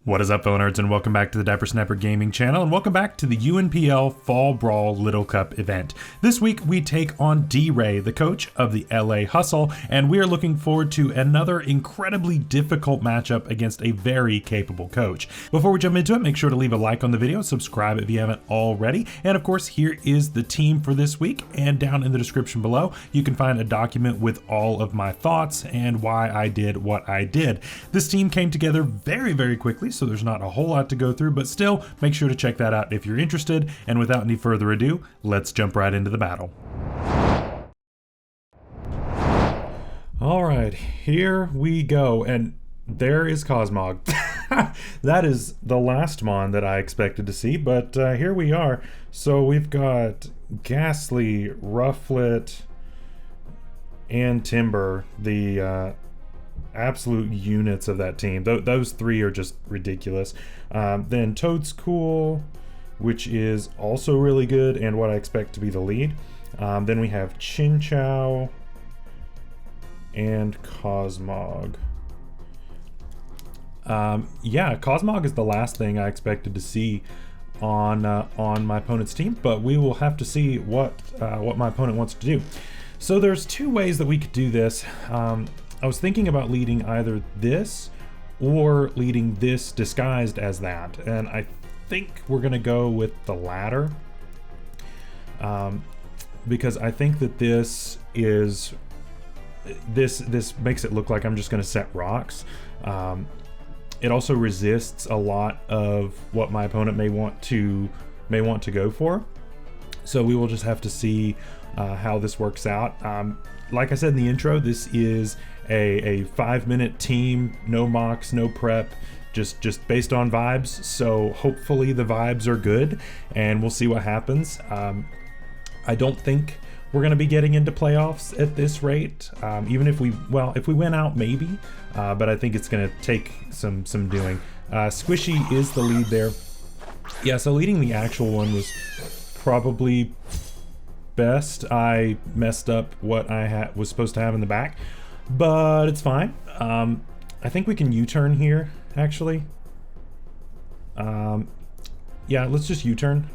What is up, fellow nerds, and welcome back to the Dapper Snapper Gaming channel, and welcome back to the UNPL Fall Brawl Little Cup event. This week, we take on D-Ray, the coach of the LA Hustle, and we are looking forward to another incredibly difficult matchup against a very capable coach. Before we jump into it, make sure to leave a like on the video, subscribe if you haven't already, and of course, here is the team for this week, and down in the description below, you can find a document with all of my thoughts and why I did what I did. This team came together very, very quickly, so there's not a whole lot to go through, but still make sure to check that out if you're interested. And without any further ado, let's jump right into the battle. All right, here we go. And there is Cosmog. That is the last mon that I expected to see, but here we are. So we've got Ghastly, Rufflet, and Timber, the absolute units of that team. Those three are just ridiculous. Then Toad's cool, which is also really good and what I expect to be the lead. Then we have Chin Chow and Cosmog. Yeah, Cosmog is the last thing I expected to see on my opponent's team, but we will have to see what my opponent wants to do. So there's two ways that we could do this. I was thinking about leading either this or leading this disguised as that, and I think we're gonna go with the latter, because I think that this makes it look like I'm just gonna set rocks. It also resists a lot of what my opponent may want to go for, so we will just have to see how this works out. Like I said in the intro, this is a 5-minute team, no mocks, no prep, just based on vibes. So hopefully the vibes are good and we'll see what happens. I don't think we're gonna be getting into playoffs at this rate. Even if we win out, maybe, but I think it's gonna take some doing. Squishy is the lead there. Yeah, so leading the actual one was probably best. I messed up what I was supposed to have in the back, but it's fine. I think we can U-turn here, actually. Yeah, let's just U-turn.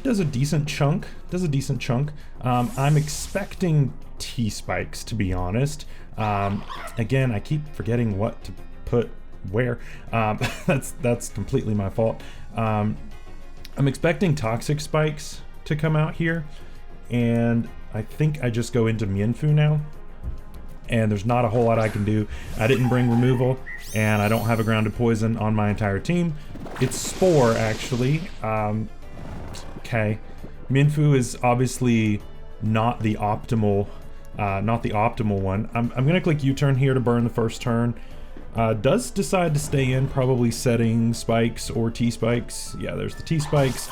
Does a decent chunk. I'm expecting T-spikes, to be honest. Again, I keep forgetting what to put where. That's completely my fault. I'm expecting toxic spikes to come out here, and I think I just go into Mienfoo now, and there's not a whole lot I can do. I didn't bring removal, and I don't have a grounded poison on my entire team. It's Spore, actually. Okay, Mienfoo is obviously not the optimal one. I'm gonna click U-turn here to burn the first turn. Does decide to stay in, probably setting spikes or T-spikes. Yeah, there's the T-spikes.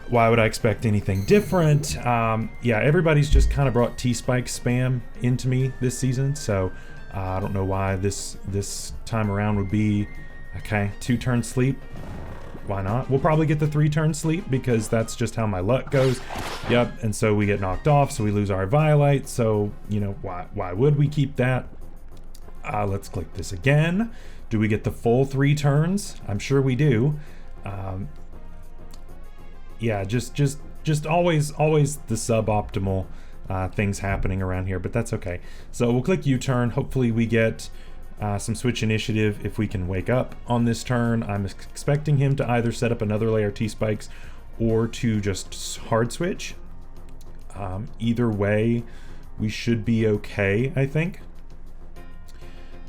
Why would I expect anything different? Yeah, everybody's just kind of brought T-spike spam into me this season, so I don't know why this time around would be. Okay, 2-turn sleep. Why not? We'll probably get the 3-turn sleep because that's just how my luck goes. Yep, and so we get knocked off, so we lose our Violite, so, you know, why would we keep that? Let's click this again. Do we get the full 3 turns? I'm sure we do. Yeah, just always the suboptimal things happening around here, but that's okay. So we'll click U-turn. Hopefully we get some switch initiative if we can wake up on this turn. I'm expecting him to either set up another layer T-spikes or to just hard switch. Either way, we should be okay, I think.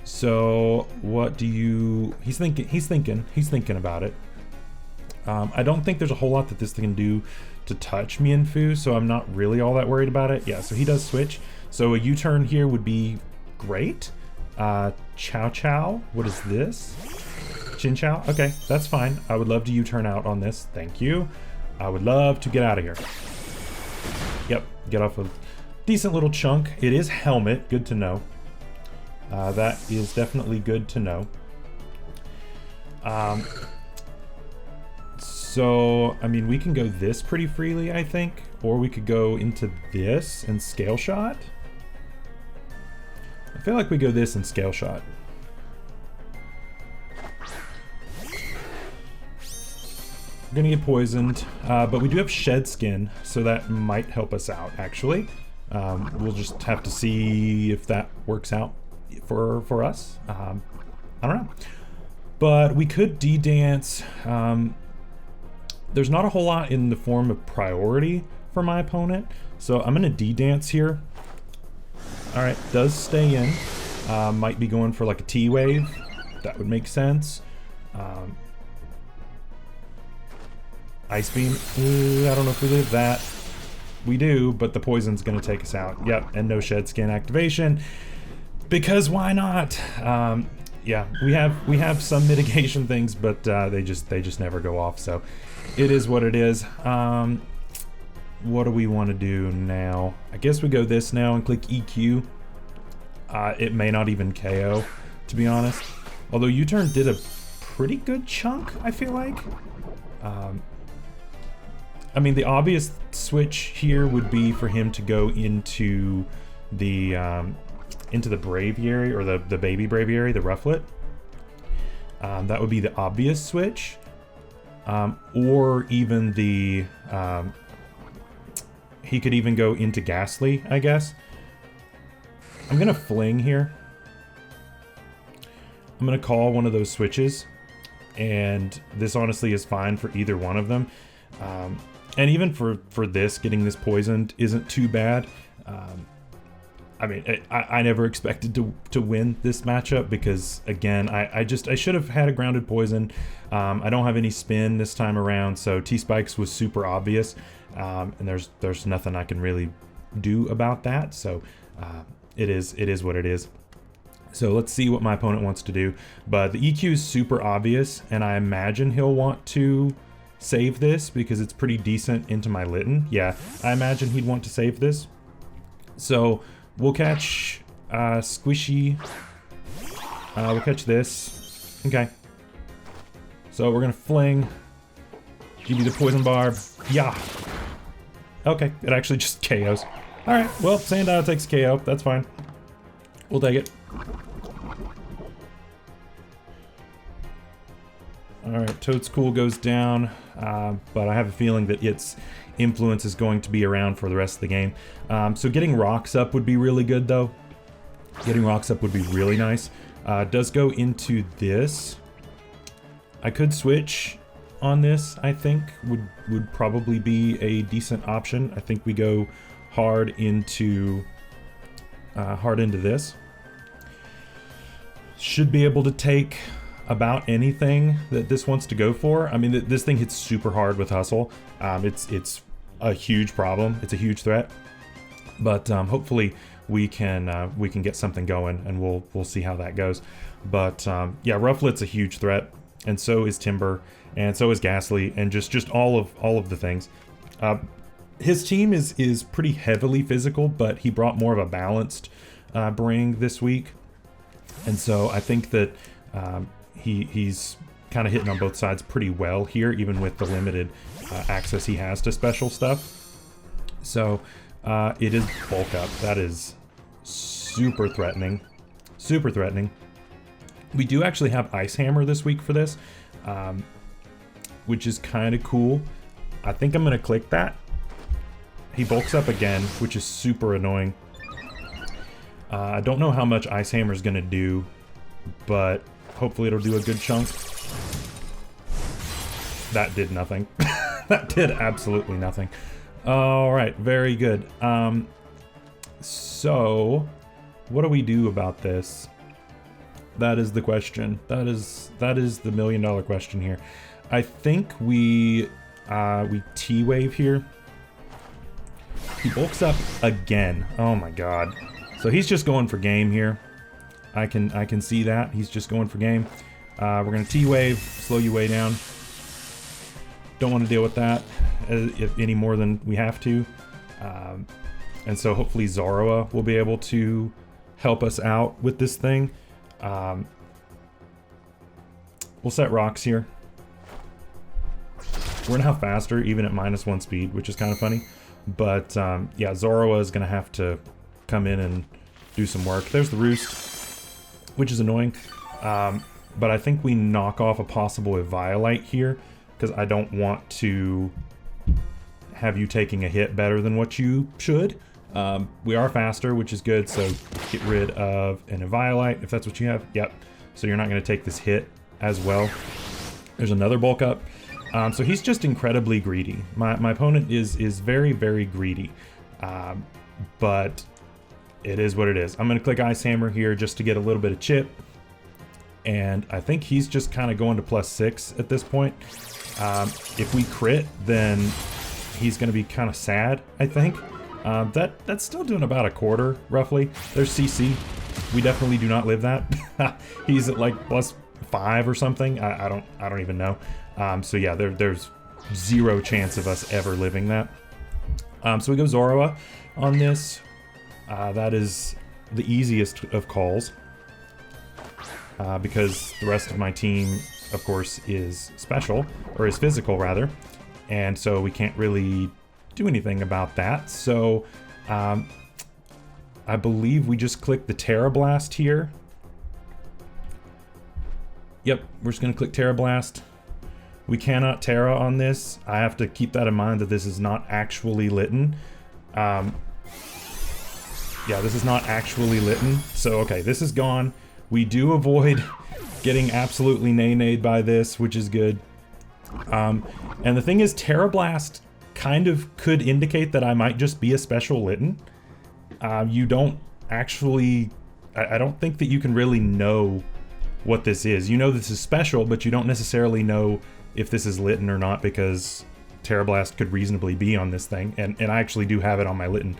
So what do you, he's thinking about it. I don't think there's a whole lot that this thing can do to touch Mienfoo, so I'm not really all that worried about it. Yeah, so he does switch. So a U-turn here would be great. Chow Chow, what is this? Chin Chow, okay, that's fine. I would love to U-turn out on this, thank you. I would love to get out of here. Yep, get off a decent little chunk. It is Helmet, good to know. That is definitely good to know. So, I mean, we can go this pretty freely, I think. Or we could go into this and scale shot. I feel like we go this and scale shot. We're gonna get poisoned, but we do have shed skin, so that might help us out, actually. We'll just have to see if that works out for us. I don't know. But we could D-dance. There's not a whole lot in the form of priority for my opponent, so I'm gonna D-dance here. All right, does stay in. Might be going for like a T-wave. That would make sense. Ice beam. I don't know if we live that. We do, but the poison's gonna take us out. Yep, and no shed skin activation. Because why not? Yeah, we have some mitigation things, but they just never go off. So it is what it is. What do we want to do now? I guess we go this now and click EQ. It may not even KO, to be honest. Although U-turn did a pretty good chunk, I feel like. I mean, the obvious switch here would be for him to go into the Braviary, or the baby Braviary, the Rufflet. That would be the obvious switch. Or even the... he could even go into Ghastly, I guess. I'm gonna fling here. I'm gonna call one of those switches. And this honestly is fine for either one of them. And even for this, getting this poisoned isn't too bad. I mean, I never expected to win this matchup because, again, I should have had a grounded poison. I don't have any spin this time around, so T-Spikes was super obvious, and there's nothing I can really do about that. So it is what it is. So let's see what my opponent wants to do. But the EQ is super obvious, and I imagine he'll want to save this because it's pretty decent into my Litten. Yeah, I imagine he'd want to save this. So we'll catch Squishy. We'll catch this. Okay. So we're gonna fling. Give you the poison barb. Yeah. Okay, it actually just KOs. Alright, well, Sandile takes KO. That's fine. We'll take it. Alright, Toadstool goes down, but I have a feeling that its influence is going to be around for the rest of the game. So getting rocks up would be really good, though. Getting rocks up would be really nice. Does go into this. I could switch on this, I think, would probably be a decent option. I think we go hard into this. Should be able to take about anything that this wants to go for. I mean, this thing hits super hard with Hustle. It's a huge problem. It's a huge threat. But hopefully we can get something going, and we'll see how that goes. But yeah, Rufflet's a huge threat, and so is Timber, and so is Ghastly, and just all of the things. His team is pretty heavily physical, but he brought more of a balanced bring this week, and so I think that he's kind of hitting on both sides pretty well here, even with the limited access he has to special stuff. So it is bulk up. That is super threatening. Super threatening. We do actually have Ice Hammer this week for this, which is kind of cool. I think I'm going to click that. He bulks up again, which is super annoying. I don't know how much Ice Hammer is going to do, but hopefully it'll do a good chunk. That did nothing. That did absolutely nothing. All right, very good. So what do we do about this? That is the question. That is the $1 million question here. I think we T-wave here. He bulks up again. Oh my god. So he's just going for game here. I can see that. He's just going for game. We're gonna T-wave, slow you way down. Don't want to deal with that any more than we have to. And so hopefully Zoroa will be able to help us out with this thing. We'll set rocks here. We're gonna have faster even at -1 speed, which is kind of funny. But yeah, Zoroa is gonna have to come in do some work. There's the Roost, which is annoying. But I think we knock off a possible Eviolite here, because I don't want to have you taking a hit better than what you should. We are faster, which is good, so get rid of an Eviolite if that's what you have. Yep. So you're not going to take this hit as well. There's another bulk up. So he's just incredibly greedy. My opponent is very, very greedy. But it is what it is. I'm going to click Ice Hammer here just to get a little bit of chip. And I think he's just kind of going to +6 at this point. If we crit, then he's going to be kind of sad, I think. That's still doing about a quarter, roughly. There's CC. We definitely do not live that. He's at like +5 or something. I don't even know. So yeah, there's zero chance of us ever living that. So we go Zoroa on this. That is the easiest of calls. Because the rest of my team, of course, is special, or is physical rather, and so we can't really do anything about that. So I believe we just click the TERA Blast here. Yep, we're just gonna click TERA Blast. We cannot TERA on this. I have to keep that in mind that this is not actually Litten. Yeah, this is not actually Litten. So okay, this is gone. We do avoid getting absolutely nay-nayed by this, which is good. And the thing is, TERA Blast kind of could indicate that I might just be a special Litten. You don't actually... I don't think that you can really know what this is. You know this is special, but you don't necessarily know if this is Litten or not, because TERA Blast could reasonably be on this thing, and I actually do have it on my Litten.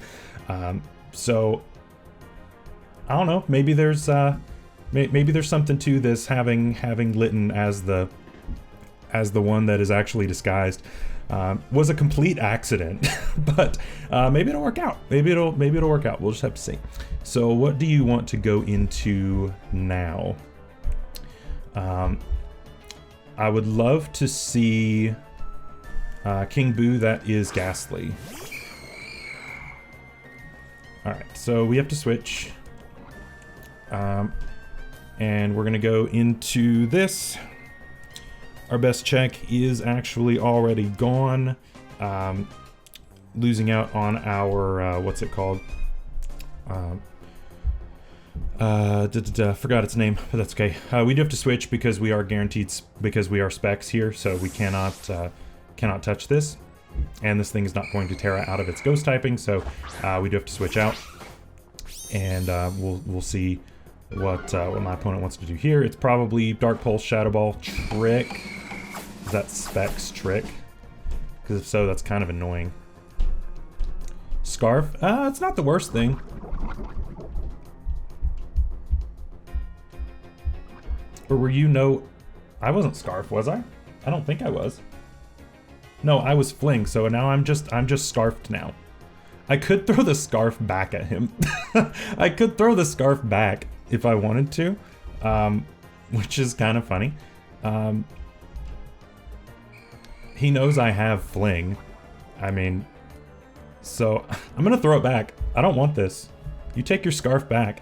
So, I don't know, maybe there's... Maybe there's something to this, having Litten as the one that is actually disguised. Was a complete accident, but maybe it'll work out. Maybe it'll work out. We'll just have to see. So what do you want to go into now? I would love to see King Boo. That is Ghastly. All right, so we have to switch. And we're gonna go into this. Our best check is actually already gone. Losing out on our, what's it called? Forgot its name, but that's okay. We do have to switch because we are guaranteed, because we are specs here, so we cannot touch this. And this thing is not going to TERA out of its ghost typing, so we do have to switch out. And we'll see what my opponent wants to do here. It's probably Dark Pulse, Shadow Ball, Trick. Is that Specs Trick? Because if so, that's kind of annoying. Scarf? It's not the worst thing. Or were you no... I wasn't Scarf, was I? I don't think I was. No, I was Fling, so now I'm just Scarfed now. I could throw the Scarf back at him. I could throw the Scarf back if I wanted to, which is kind of funny. He knows I have Fling. I mean, so I'm gonna throw it back. I don't want this. You take your Scarf back.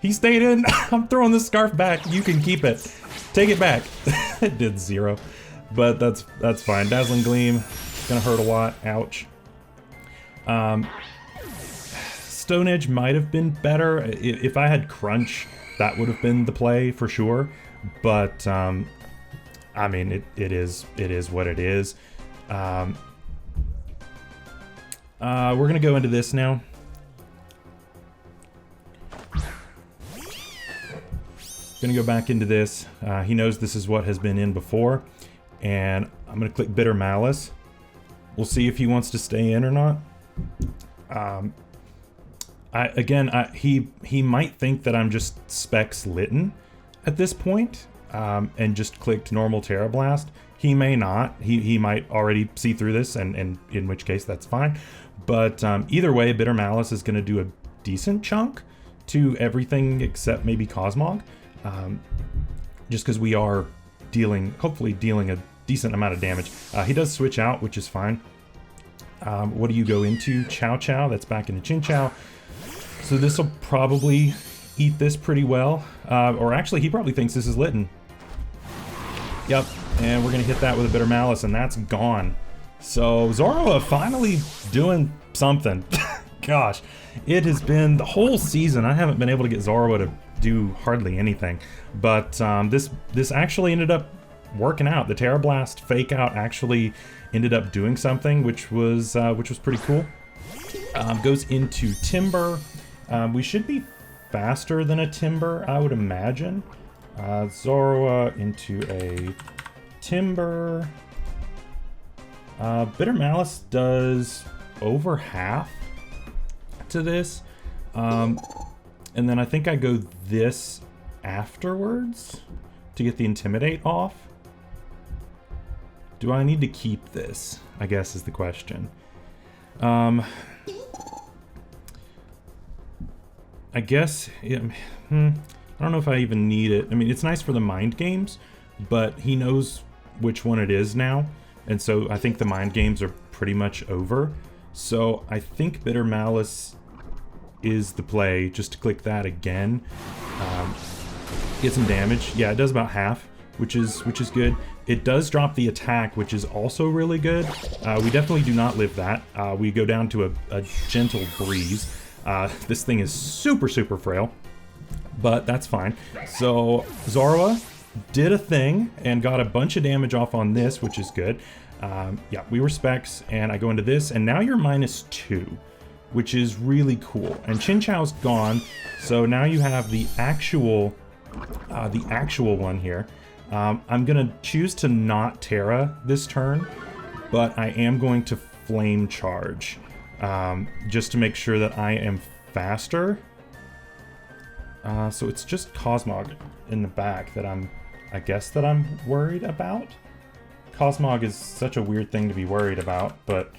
He stayed in. I'm throwing the Scarf back. You can keep it. Take it back. It did 0, but that's fine. Dazzling Gleam, gonna hurt a lot. Ouch. Stone Edge might have been better. If I had Crunch, that would have been the play for sure. But I mean, it is what it is. We're gonna go into this now. Gonna go back into this. He knows this is what has been in before, and I'm gonna click Bitter Malice. We'll see if he wants to stay in or not. He might think that I'm just Specs Litten at this point, and just clicked normal TERA Blast. He may not. He might already see through this, and in which case that's fine. But either way, Bitter Malice is going to do a decent chunk to everything except maybe Cosmog, just because we are hopefully dealing a decent amount of damage. He does switch out, which is fine. What do you go into? Chow Chow. That's back into Chin Chow. So So this will probably eat this pretty well. Or actually, he probably thinks this is Litten. Yep, and we're gonna hit that with a Bitter Malice, and that's gone. So Zorua finally doing something. Gosh, it has been the whole season. I haven't been able to get Zorua to do hardly anything, but this actually ended up working out. The Terra Blast fake out actually ended up doing something, which was pretty cool. Goes into Timber. We should be faster than a Timber, I would imagine. Zorua into a Timber. Bitter Malice does over half to this. And then I think I go this afterwards to get the Intimidate off. Do I need to keep this, I guess is the question. I guess, yeah, I don't know if I even need it. I mean, it's nice for the mind games, but he knows which one it is now. And so I think the mind games are pretty much over. So I think Bitter Malice is the play, just to click that again. Get some damage. Yeah, it does about half, which is good. It does drop the attack, which is also really good. We definitely do not live that. We go down to a gentle breeze. This thing is super frail, but that's fine. So Zorua did a thing and got a bunch of damage off on this, which is good. Yeah, we were specs, and I go into this, and now you're -2, which is really cool. And Chin Chow's gone, so now you have the actual one here. I'm gonna choose to not Terra this turn, but I am going to Flame Charge, just to make sure that I am faster. So it's just Cosmog in the back that I guess that I'm worried about. Cosmog is such a weird thing to be worried about, but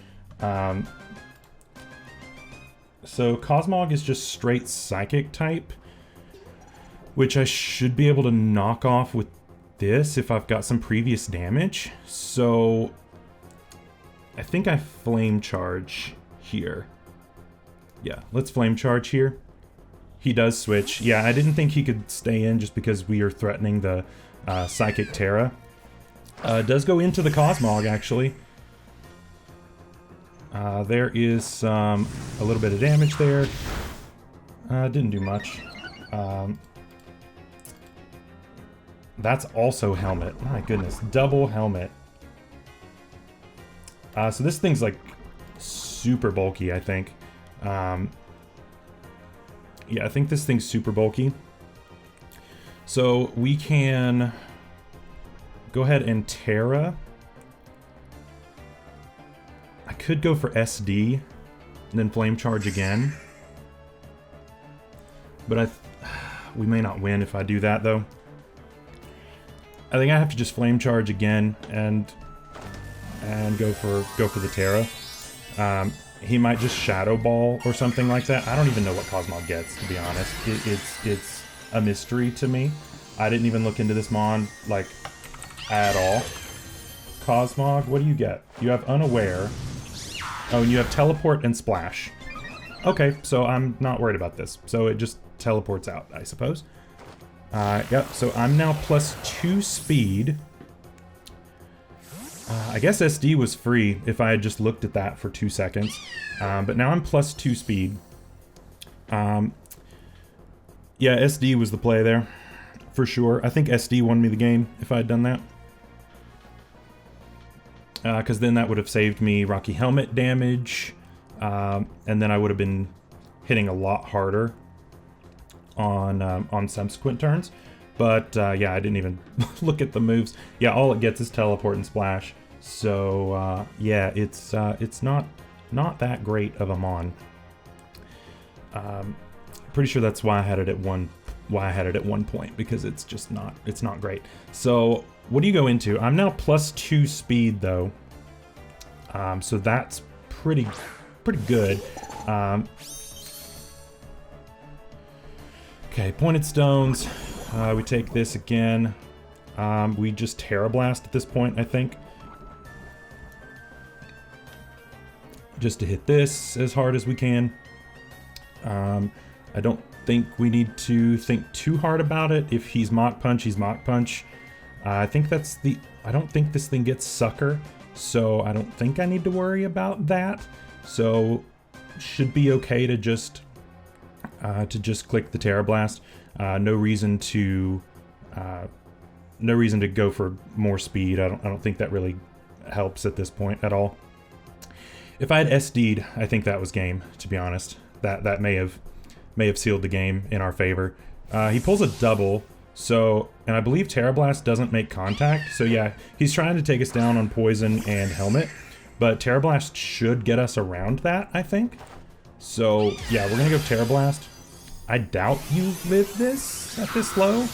so Cosmog is just straight Psychic type, which I should be able to knock off with this if I've got some previous damage. So I think I Flame Charge here. Yeah, let's Flame Charge here. He does switch. Yeah, I didn't think he could stay in just because we are threatening the Psychic Terra. Does go into the Cosmog, actually. There is a little bit of damage there. Didn't do much. That's also Helmet. My goodness, double Helmet. So this thing's like super bulky, I think. Yeah, I think this thing's super bulky. So we can go ahead and Terra. I could go for SD and then Flame Charge again. But we may not win if I do that, though. I think I have to just Flame Charge again and go for the Terra. He might just Shadow Ball or something like that. I don't even know what Cosmog gets, to be honest. It's a mystery to me. I didn't even look into this Mon, like, at all. Cosmog, what do you get? You have Unaware. Oh, and you have Teleport and Splash. Okay, so I'm not worried about this. So it just teleports out, I suppose. Yep, so I'm now +2 speed. I guess SD was free if I had just looked at that for 2 seconds. But now I'm +2 speed. Yeah, SD was the play there, for sure. I think SD won me the game if I had done that. Because then that would have saved me Rocky Helmet damage. And then I would have been hitting a lot harder on subsequent turns. But yeah, I didn't even look at the moves. Yeah, all it gets is Teleport and Splash. So yeah, it's not that great of a Mon. Pretty sure that's why I had it at one point, because it's just not great. So what do you go into? I'm now +2 speed though. So that's pretty good. Okay, Pointed Stones. We take this again. We just Terra Blast at this point, I think. Just to hit this as hard as we can. I don't think we need to think too hard about it. If he's Mach Punch, he's Mach Punch. I think that's the... I don't think this thing gets Sucker, so I don't think I need to worry about that. So should be okay to just click the Terra Blast. No reason to go for more speed. I don't think that really helps at this point at all. If I had SD'd, I think that was game, to be honest. That may have sealed the game in our favor. He pulls a double, so, and I believe Terra Blast doesn't make contact, so yeah, he's trying to take us down on Poison and Helmet, but Terra Blast should get us around that, I think. So yeah, we're gonna go Terra Blast. I doubt you live this at this low.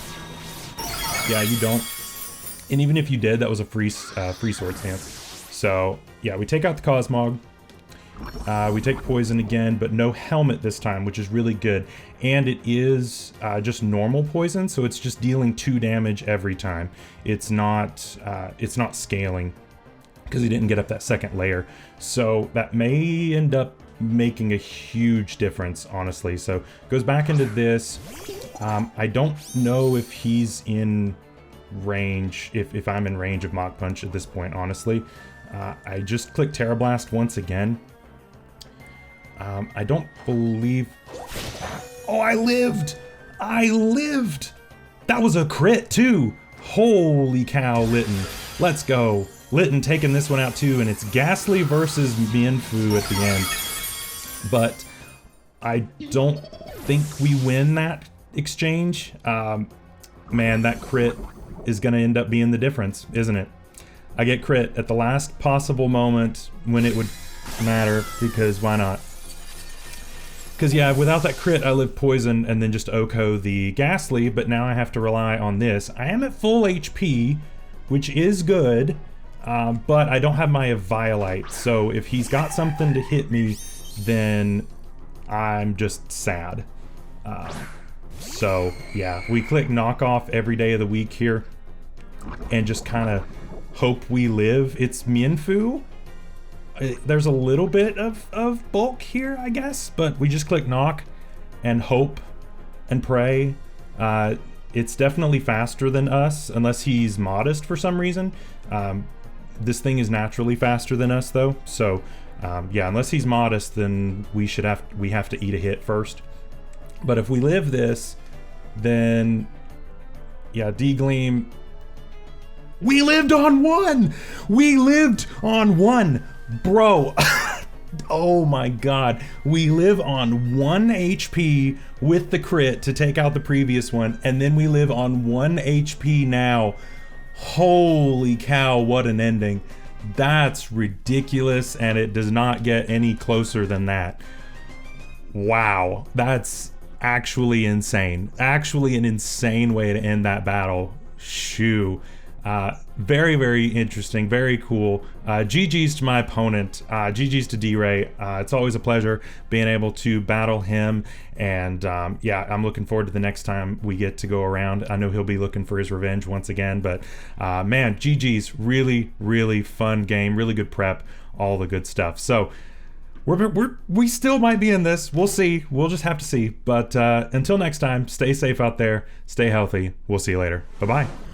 Yeah, you don't. And even if you did, that was a free sword stance. So yeah, we take out the Cosmog. We take Poison again, but no Helmet this time, which is really good. And it is just normal Poison, so it's just dealing 2 damage every time. It's not scaling because he didn't get up that second layer. So that may end up making a huge difference, honestly. So goes back into this. I don't know if he's in range, if I'm in range of Mach Punch at this point, honestly. I just clicked Terra Blast once again. I don't believe... Oh, I lived! I lived! That was a crit, too! Holy cow, Litten. Let's go. Litten taking this one out, too, and it's Ghastly versus Mienfoo at the end. But I don't think we win that exchange. Man, that crit is going to end up being the difference, isn't it? I get crit at the last possible moment when it would matter, because why not? Because yeah, without that crit, I live Poison and then just Oko the Ghastly, but now I have to rely on this. I am at full HP, which is good, but I don't have my Violite, so if he's got something to hit me, then I'm just sad. So yeah, we click Knock Off every day of the week here, and just kind of hope we live. It's Mienfoo. There's a little bit of bulk here, I guess, but we just click Knock and hope and pray. It's definitely faster than us, unless he's modest for some reason. This thing is naturally faster than us, though. So yeah, unless he's modest, then we have to eat a hit first. But if we live this, then yeah, D-Gleam. We lived on 1! We lived on 1! Bro, oh my god. We live on 1 HP with the crit to take out the previous one, and then we live on 1 HP now. Holy cow, what an ending. That's ridiculous, and it does not get any closer than that. Wow, that's actually insane. Actually an insane way to end that battle. Shoo. Very, very interesting, very cool. GG's to my opponent, GG's to D-Ray. It's always a pleasure being able to battle him, and yeah, I'm looking forward to the next time we get to go around. I know he'll be looking for his revenge once again, but man, GG's, really, really fun game, really good prep, all the good stuff. So we still might be in this. We'll see. We'll just have to see. But until next time, stay safe out there, stay healthy. We'll see you later. Bye-bye.